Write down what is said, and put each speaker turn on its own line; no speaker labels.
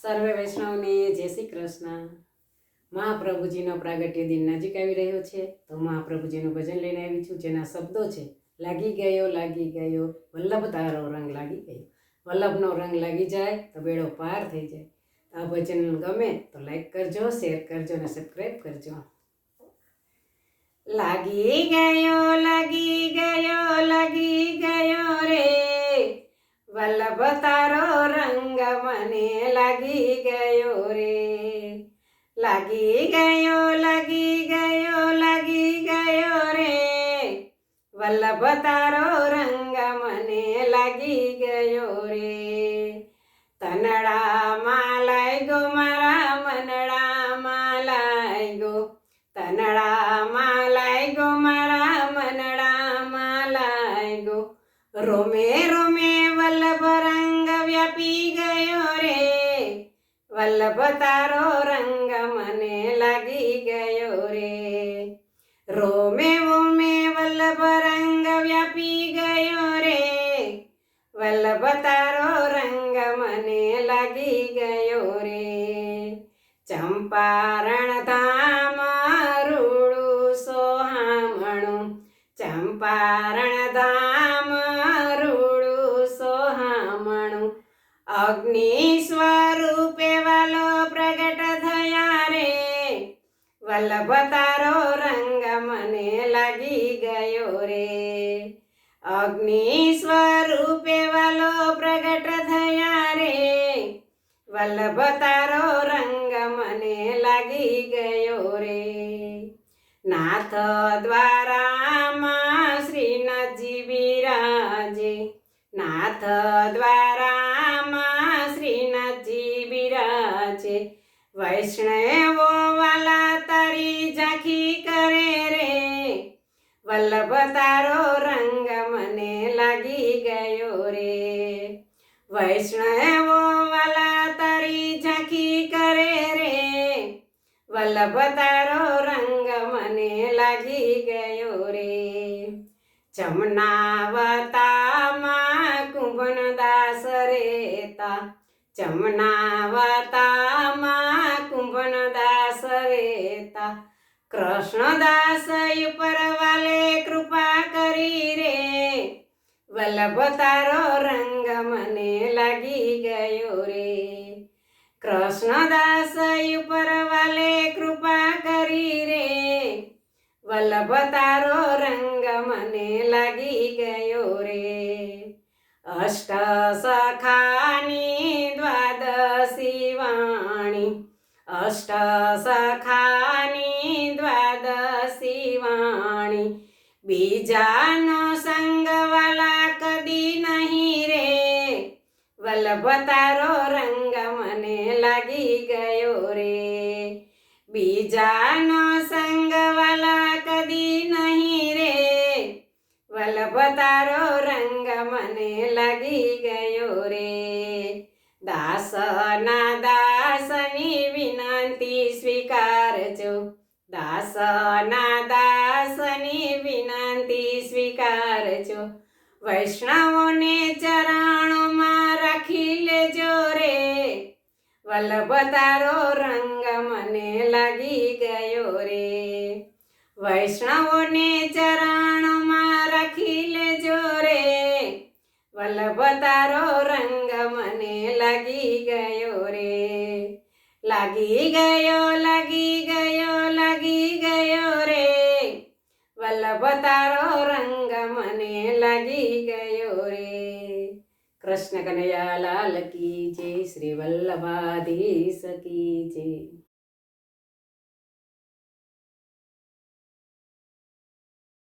સર્વે વૈષ્ણવને જય શ્રી કૃષ્ણ। મહાપ્રભુજીનો પ્રાગટ્ય દિન નજીક આવી રહ્યો છે, તો મહાપ્રભુજીનું ભજન લઈને આવી છું, જેના શબ્દો છે લાગી ગયો વલ્લભ તારો રંગ લાગી ગયો। વલ્લભનો રંગ લાગી જાય તો બેડો પાર થઈ જાય। આ ભજન ગમે તો લાઈક કરજો, શેર કરજો અને સબસ્ક્રાઈબ કરજો। લાગી ગયો રે વલ્લભ તારો રંગ મને લાગી ગયો રે। લાગી ગયો રે વલ્લભ તારો રંગ મને લાગી ગયો રે। તનડામાં લાગ્યો મારા મનડામાં લાગ્યો, તનડામાં લાગ્યો મારા મનડામાં લાગ્યો। રોમે રોમે વલ્લભ રંગ વ્યાપી ગયો રે, વલ્લભ તારો રંગ મને લાગી ગયો રે। રોમે રોમે વલ્લભ રંગ વ્યાપી ગયો રે, વલ્લભ તારો રંગ મને લાગી ગયો રે। ચંપારણ ધામ રૂડું સોહામણું, ચંપારણ ધામ રૂડું સોહામણું। અગ્નિ સ્વરૂપે વાલો પ્રગટ થયા રે, વલ્લભ તારો રંગ મને લાગી ગયો રે। અગ્નિ સ્વરૂપે વાલો પ્રગટ થયા રે, વલ્લભ તારો રંગ મને લાગી ગયો રે। નાથ દ્વારામાં શ્રીનાથજી બિરાજે, નાથ દ્વારામાં શ્રીનાથજી બિરાજે। વૈષ્ણવો વાલા તારી ઝાંખી કરે રે, વલ્લભ તારો રંગ મને લાગી ગયો રે। વૈષ્ણવો વાલા તારી ઝાંખી કરે રે, વલ્લભ તારો રંગ મને લાગી ગયો રે। જમનાવતામાં કુંભનદાસ રહેતા, જમનાવતામાં કુંભનદાસ રહેતા। કૃષ્ણદાસ ઉપર વાલે કૃપા કરી રે, વલ્લભ તારો રંગ મને લાગી ગયો રે। કૃષ્ણદાસ ઉપર વાલે કૃપા કરી રે, વલ્લભ તારો રંગ મને લાગી ગયો રે। અષ્ટ સખાની દ્વાદશી વાણી, અષ્ટ સખાની દ્વાદશી વાણી। બીજાનો સંગ વાલા કદી નહીં રે, વલ્લભ તારો રંગ મને લાગી ગયો રે। બીજાનો સંગ વાલા કદી નહીં રે, વલ્લભ તારો રંગ મને લાગી ગયો રે। દાસના દાસની વિનંતી સ્વીકારજો, દાસના દાસની વિનંતી સ્વીકારજો। વૈષ્ણવોને ચરણોમાં રાખી લેજો રે, વલ્લભ તારો રંગ મને લાગી ગયો રે। વૈષ્ણવોને ચરણોમાં રાખી લેજો રે, વલ્લભ તારો રંગ મને લાગી ગયો રે। લાગી ગયો રે વલ્લભ તારો રંગ મને લાગી ગયો રે। કૃષ્ણ કનૈયા લાલ કી જય, શ્રી વલ્લભાધીશ કી જય।